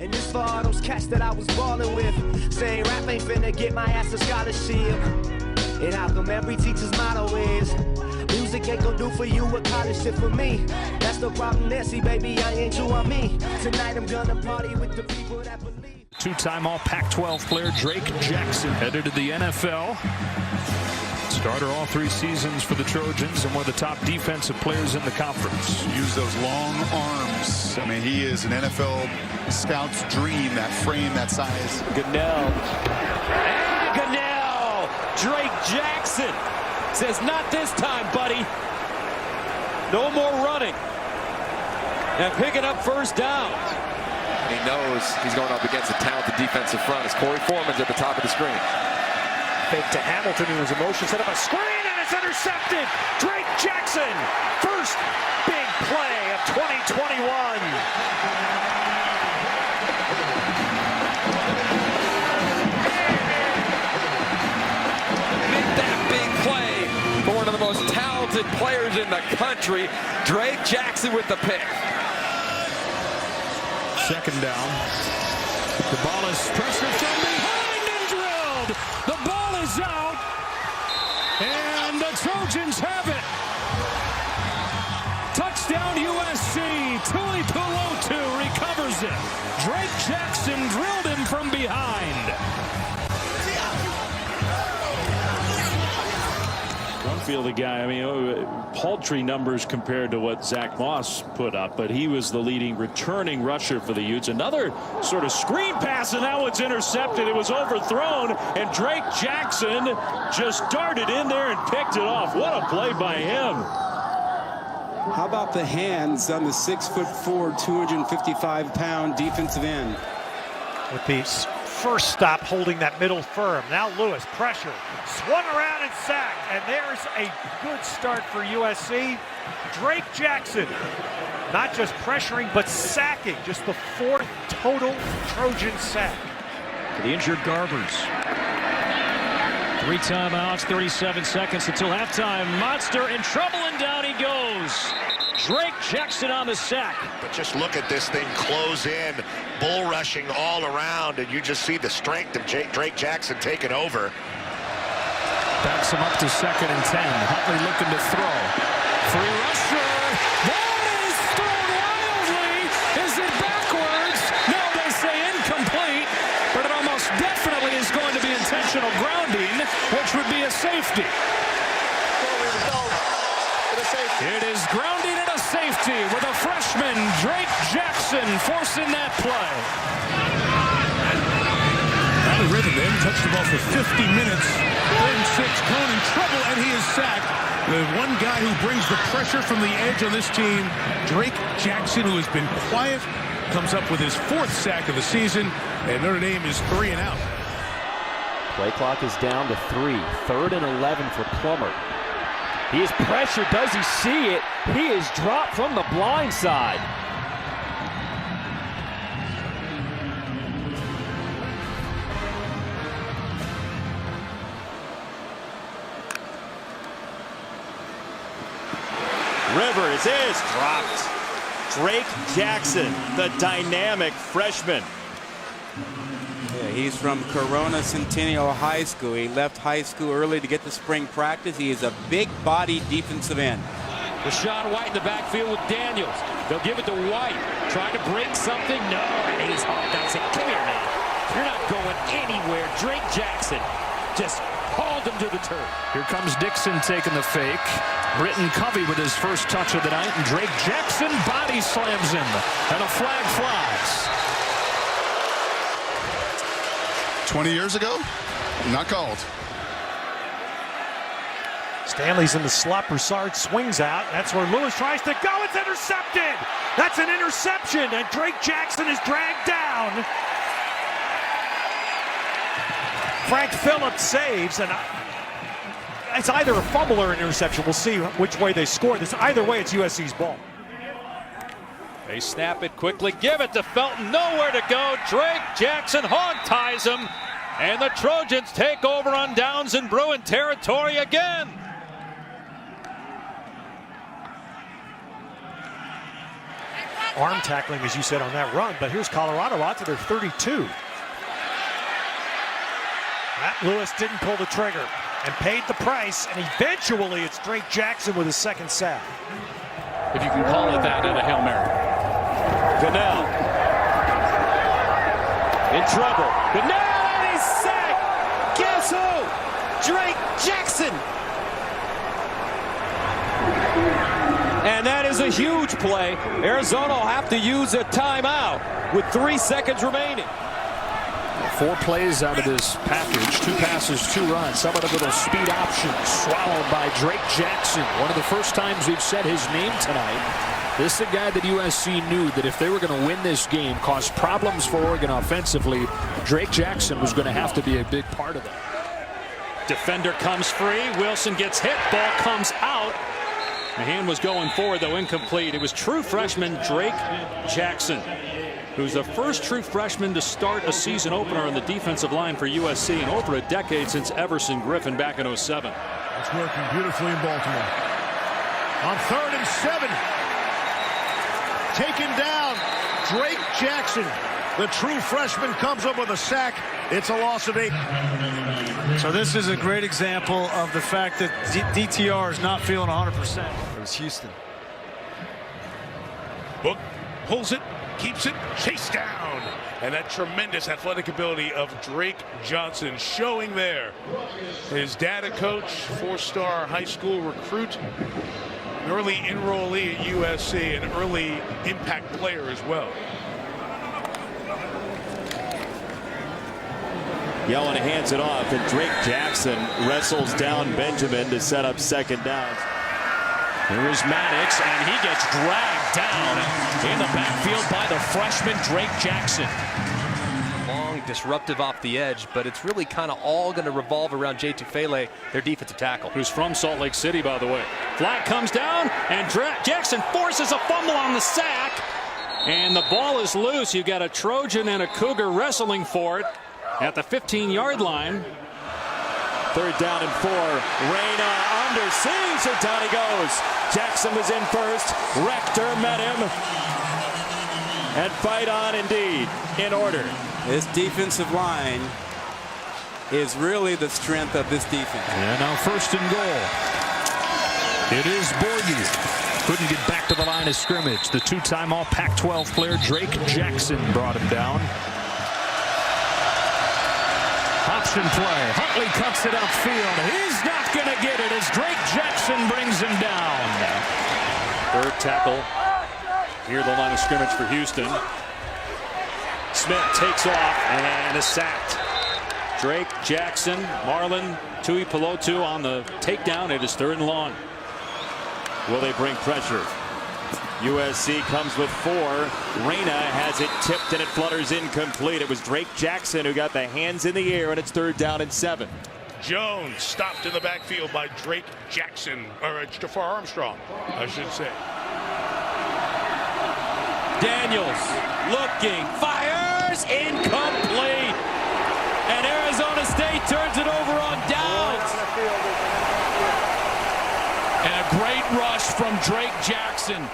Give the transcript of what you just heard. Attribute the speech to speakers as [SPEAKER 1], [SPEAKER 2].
[SPEAKER 1] And this for all those cats that I was ballin' with. Saying rap ain't finna get my ass a scholarship. And how come every teacher's motto is music ain't gon' do for you what college did for me. That's the problem there, see baby, I ain't you on me. Tonight I'm gonna party with the people that believe.
[SPEAKER 2] Two-time All-Pac-12 player Drake Jackson headed to the NFL. Starter all 3 seasons for the Trojans and one of the top defensive players in the conference.
[SPEAKER 3] Use those long arms. I mean, he is an NFL scout's dream, that frame, that size.
[SPEAKER 4] Gunnell. Drake Jackson says, not this time, buddy. No more running. And picking up first downs.
[SPEAKER 5] He knows he's going up against a talented defensive front as Corey Foreman's at the top of the screen.
[SPEAKER 4] Fake to Hamilton in his emotion, set up a screen, and it's intercepted. Drake Jackson, first big play of 2021.
[SPEAKER 5] One of the most talented players in the country, Drake Jackson with the pick.
[SPEAKER 2] Second down. The ball is pressure from behind and drilled. The ball is out. And the Trojans have it. Touchdown USC. Tuli Tuilotu recovers it. Drake Jackson drilled him from behind. The guy, I mean, paltry numbers compared to what Zach Moss put up, but he was the leading returning rusher for the Utes. Another sort of screen pass, and now it's intercepted. It was overthrown, and Drake Jackson just darted in there and picked it off. What a play by him.
[SPEAKER 6] How about the hands on the 6'4", 255-pound defensive end?
[SPEAKER 7] With the first stop holding that middle firm. Now Lewis, pressure, swung around and sacked. And there's a good start for USC. Drake Jackson, not just pressuring, but sacking. Just the 4th total Trojan sack.
[SPEAKER 2] For the injured Garbers. 3 timeouts, 37 seconds until halftime. Monster in trouble, and down he goes. Drake Jackson on the sack.
[SPEAKER 8] But just look at this thing close in, bull rushing all around, and you just see the strength of Drake Jackson taking over.
[SPEAKER 2] Backs him up to 2nd and 10. Huntley looking to throw. Free rusher. That is thrown wildly. Is it backwards? No, they say incomplete, but it almost definitely is going to be intentional grounding, which would be a safety. It is grounding and a safety with a freshman, Drake Jackson, forcing that play.
[SPEAKER 9] Out of rhythm, they haven't touched the ball for 50 minutes. 3-6, Cone in trouble, and he is sacked. The one guy who brings the pressure from the edge on this team, Drake Jackson, who has been quiet, comes up with his 4th sack of the season, and Notre Dame is 3 and out.
[SPEAKER 4] Play clock is down to 3. 3rd and 11 for Plummer. He is pressured. Does he see it? He is dropped from the blind side.
[SPEAKER 10] Rivers is dropped. Drake Jackson, the dynamic freshman.
[SPEAKER 6] Yeah, he's from Corona Centennial High School. He left high school early to get to spring practice. He is a big-bodied defensive end.
[SPEAKER 4] Rashawn White in the backfield with Daniels. They'll give it to White. Trying to break something. No, and he's off. That's it. Come here, man. You're not going anywhere. Drake Jackson just hauled him to the turf.
[SPEAKER 2] Here comes Dixon taking the fake. Britton Covey with his first touch of the night, and Drake Jackson body slams him, and a flag flies.
[SPEAKER 3] 20 years ago, not called.
[SPEAKER 7] Stanley's in the slot. Broussard swings out. That's where Lewis tries to go. It's intercepted. That's an interception, and Drake Jackson is dragged down. Frank Phillips saves, and it's either a fumble or an interception. We'll see which way they score this. Either way, it's USC's ball.
[SPEAKER 4] They snap it quickly, give it to Felton, nowhere to go. Drake Jackson hog ties him, and the Trojans take over on downs in Bruin territory again.
[SPEAKER 7] arm tackling, as you said, on that run. But here's Colorado out to their 32. Matt Lewis didn't pull the trigger and paid the price, and eventually it's Drake Jackson with his second sack.
[SPEAKER 2] If you can call it that in a Hail Mary.
[SPEAKER 10] Goodell in trouble. Goodell, and he's sacked. Guess who? Drake Jackson. And that is a huge play. Arizona will have to use a timeout with 3 seconds remaining.
[SPEAKER 2] 4 plays out of this package. 2 passes, 2 runs. Some of the little speed options swallowed by Drake Jackson. One of the first times we've said his name tonight. This is a guy that USC knew that if they were going to win this game, cause problems for Oregon offensively, Drake Jackson was going to have to be a big part of that. Defender comes free. Wilson gets hit. Ball comes out. The hand was going forward, though incomplete. It was true freshman Drake Jackson, who's the first true freshman to start a season opener on the defensive line for USC in over a decade since Everson Griffin back in '07.
[SPEAKER 9] It's working beautifully in Baltimore. On 3rd and 7. Taken down. Drake Jackson, the true freshman, comes up with a sack. It's a loss of 8.
[SPEAKER 11] So this is a great example of the fact that DTR is not feeling 100%.
[SPEAKER 3] It was Houston.
[SPEAKER 9] Book pulls it, keeps it, chased down. And that tremendous athletic ability of Drake Johnson showing there. His dad a coach, 4-star high school recruit, an early enrollee at USC, an early impact player as well.
[SPEAKER 10] Yellen hands it off, and Drake Jackson wrestles down Benjamin to set up 2nd down.
[SPEAKER 2] Here's Maddox, and he gets dragged down in the backfield by the freshman Drake Jackson.
[SPEAKER 5] Long, disruptive off the edge, but it's really kind of all going to revolve around Jay Tufele, their defensive tackle.
[SPEAKER 2] Who's from Salt Lake City, by the way. Flag comes down, and Jackson forces a fumble on the sack, and the ball is loose. You've got a Trojan and a Cougar wrestling for it at the 15-yard line.
[SPEAKER 10] 3rd down and 4. Reyna under siege, and down he goes. Jackson was in first. Rector met him. And fight on indeed, in order.
[SPEAKER 6] This defensive line is really the strength of this defense.
[SPEAKER 2] And now 1st and goal. It is Borgie. Couldn't get back to the line of scrimmage. The 2-time All Pac-12 player Drake Jackson brought him down. Option play. Huntley cuts it upfield. He's not going to get it as Drake Jackson brings him down. 3rd tackle near the line of scrimmage for Houston. Smith takes off and is sacked. Drake Jackson, Marlon Tuipulotu on the takedown. It is 3rd and long. Will they bring pressure? USC comes with 4. Reyna has it tipped and it flutters incomplete. It was Drake Jackson who got the hands in the air, and it's 3rd down and 7.
[SPEAKER 9] Jones stopped in the backfield by Drake Jackson, or Jafar Armstrong, I should say.
[SPEAKER 4] Daniels looking, fires, incomplete. And Arizona State turns it over on downs. And a great rush from Drake Jackson.